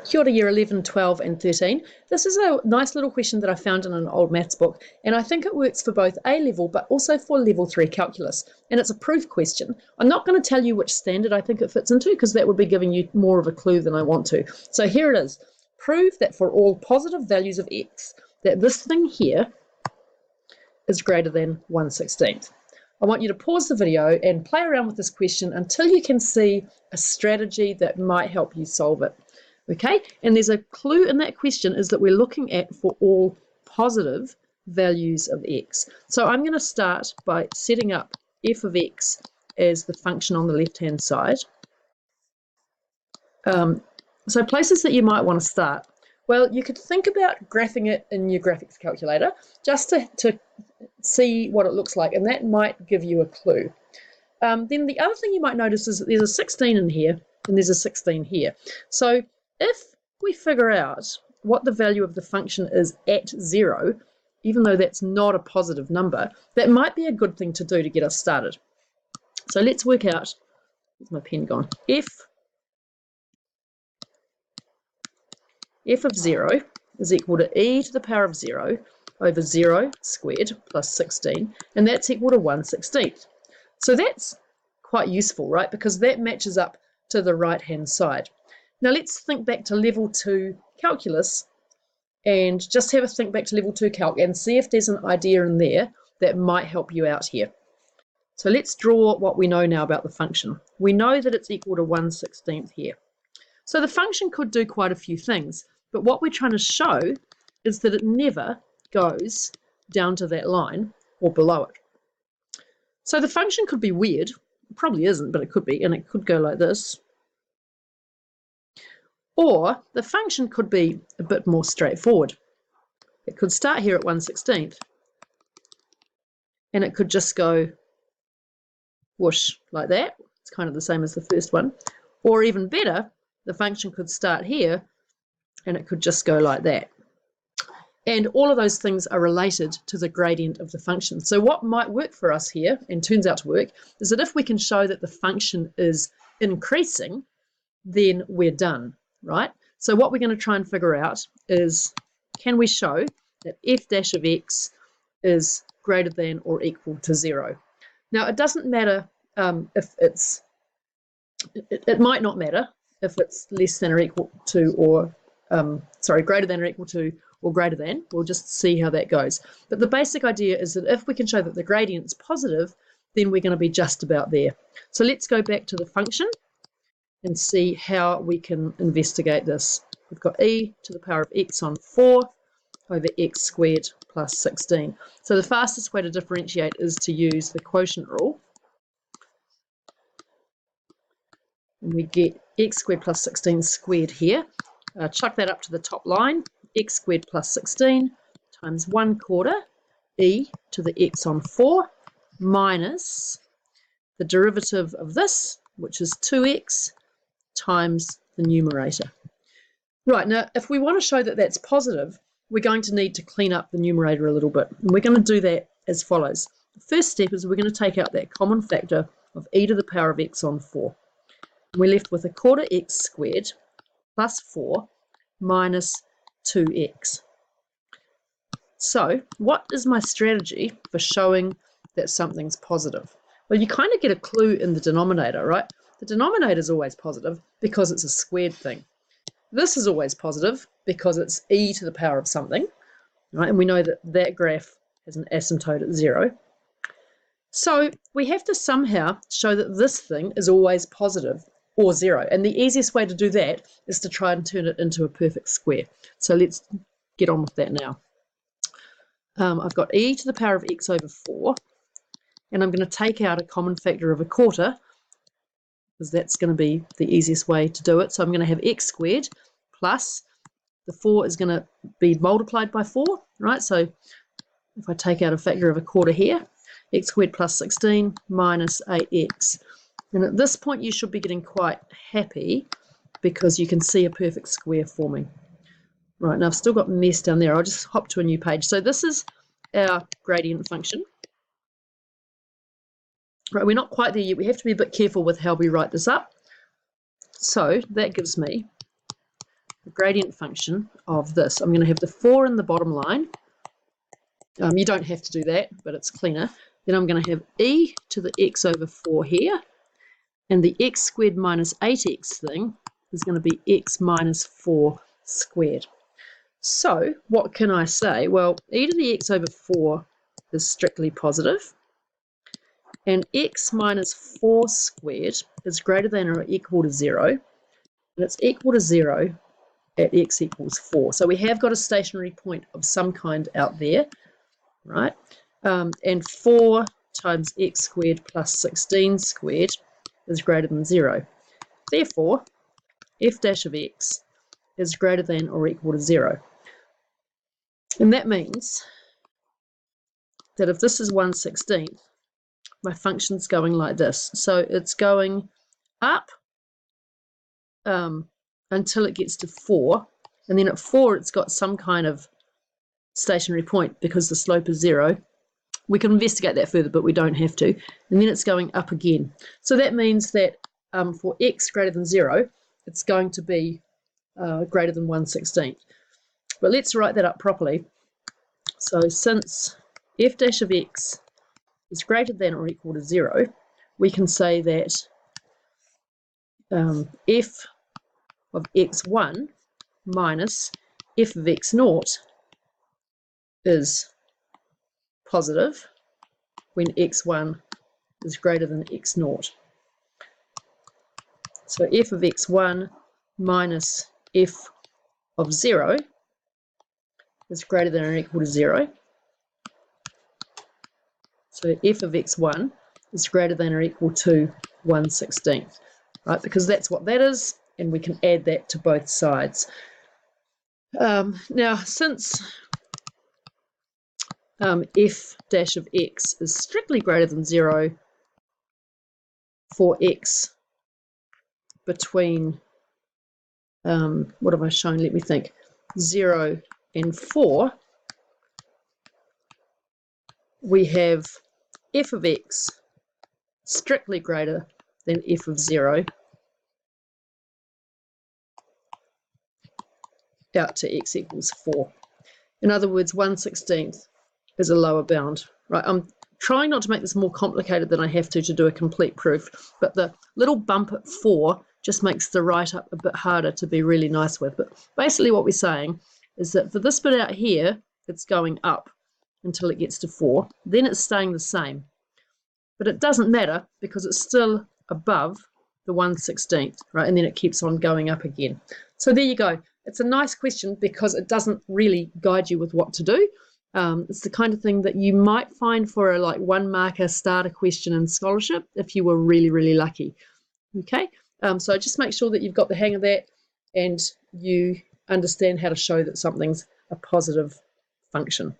Kia ora year 11, 12 and 13. This is a nice little question that I found in an old maths book, and I think it works for both A-level but also for level 3 calculus, and it's a proof question. I'm not going to tell you which standard I think it fits into because that would be giving you more of a clue than I want to. So here it is. Prove that for all positive values of x, that this thing here is greater than 1/16. I want you to pause the video and play around with this question until you can see a strategy that might help you solve it. Okay, and there's a clue in that question is that we're looking at for all positive values of x. So I'm going to start by setting up f of x as the function on the left-hand side. So places that you might want to start. Well, you could think about graphing it in your graphics calculator just to see what it looks like, and that might give you a clue. Then the other thing you might notice is that there's a 16 in here and there's a 16 here. So if we figure out what the value of the function is at 0, even though that's not a positive number, that might be a good thing to do to get us started. So let's work out, where's my pen gone, f of 0 is equal to e to the power of 0 over 0 squared plus 16, and that's equal to 1/16. So that's quite useful, right? Because that matches up to the right-hand side. Now let's think back to level 2 calculus and just have a think back to level 2 calc and see if there's an idea in there that might help you out here. So let's draw what we know now about the function. We know that it's equal to 1/16 here. So the function could do quite a few things, but what we're trying to show is that it never goes down to that line or below it. So the function could be weird. It probably isn't, but it could be, and it could go like this. Or the function could be a bit more straightforward. It could start here at 1/16, and it could just go whoosh like that. It's kind of the same as the first one. Or even better, the function could start here, and it could just go like that. And all of those things are related to the gradient of the function. So what might work for us here, and turns out to work, is that if we can show that the function is increasing, then we're done, right? So what we're going to try and figure out is, can we show that f dash of x is greater than or equal to 0? Now, it doesn't matter if it's, it might not matter if it's less than or equal to or, greater than or equal to or greater than. We'll just see how that goes. But the basic idea is that if we can show that the gradient's positive, then we're going to be just about there. So let's go back to the function and see how we can investigate this. We've got e to the power of x on 4 over x squared plus 16. So the fastest way to differentiate is to use the quotient rule. And we get x squared plus 16 squared here. Chuck that up to the top line. X squared plus 16 times 1/4 e to the x on 4 minus the derivative of this, which is 2x times the numerator. Right, now if we want to show that that's positive, we're going to need to clean up the numerator a little bit. And we're going to do that as follows. The first step is we're going to take out that common factor of e to the power of x on 4. And we're left with 1/4 x squared plus 4 minus 2x. So what is my strategy for showing that something's positive? Well, you kind of get a clue in the denominator, right? The denominator is always positive because it's a squared thing. This is always positive because it's e to the power of something, right? And we know that that graph has an asymptote at 0. So we have to somehow show that this thing is always positive or 0. And the easiest way to do that is to try and turn it into a perfect square. So let's get on with that now. I've got e to the power of x over 4, and I'm going to take out a common factor of 1/4, because that's going to be the easiest way to do it. So I'm going to have x squared plus the 4 is going to be multiplied by 4, right? So if I take out a factor of 1/4 here, x squared plus 16 minus 8x. And at this point, you should be getting quite happy because you can see a perfect square forming. Right, now I've still got mess down there. I'll just hop to a new page. So this is our gradient function. Right, we're not quite there yet. We have to be a bit careful with how we write this up. So that gives me the gradient function of this. I'm going to have the 4 in the bottom line. You don't have to do that, but it's cleaner. Then I'm going to have e to the x over 4 here, and the x squared minus 8x thing is going to be x minus 4 squared. So what can I say? Well, e to the x over 4 is strictly positive, and x minus 4 squared is greater than or equal to 0, and it's equal to 0 at x equals 4. So we have got a stationary point of some kind out there, right? And 4 times x squared plus 16 squared is greater than 0. Therefore, f dash of x is greater than or equal to 0. And that means that if this is 1/16, my function's going like this. So it's going up until it gets to 4, and then at 4 it's got some kind of stationary point because the slope is 0. We can investigate that further, but we don't have to. And then it's going up again. So that means that for x greater than 0, it's going to be greater than 1/16. But let's write that up properly. So since f dash of x is greater than or equal to 0, we can say that f of x1 minus f of x0 is positive when x1 is greater than x0. So f of x1 minus f of 0 is greater than or equal to 0. So f of x1 is greater than or equal to 1/16, right? Because that's what that is, and we can add that to both sides. Now, since f dash of x is strictly greater than 0 for x between, what have I shown? Let me think, 0 and 4, we have f of x strictly greater than f of 0 out to x equals 4. In other words, 1/16 is a lower bound, right? I'm trying not to make this more complicated than I have to do a complete proof, but the little bump at 4 just makes the write-up a bit harder to be really nice with. But basically what we're saying is that for this bit out here, it's going up until it gets to 4. Then it's staying the same. But it doesn't matter because it's still above the 1/16, right? And then it keeps on going up again. So there you go. It's a nice question because it doesn't really guide you with what to do. It's the kind of thing that you might find for a like 1-marker starter question in scholarship if you were really, really lucky. Okay, so just make sure that you've got the hang of that and you understand how to show that something's a positive function.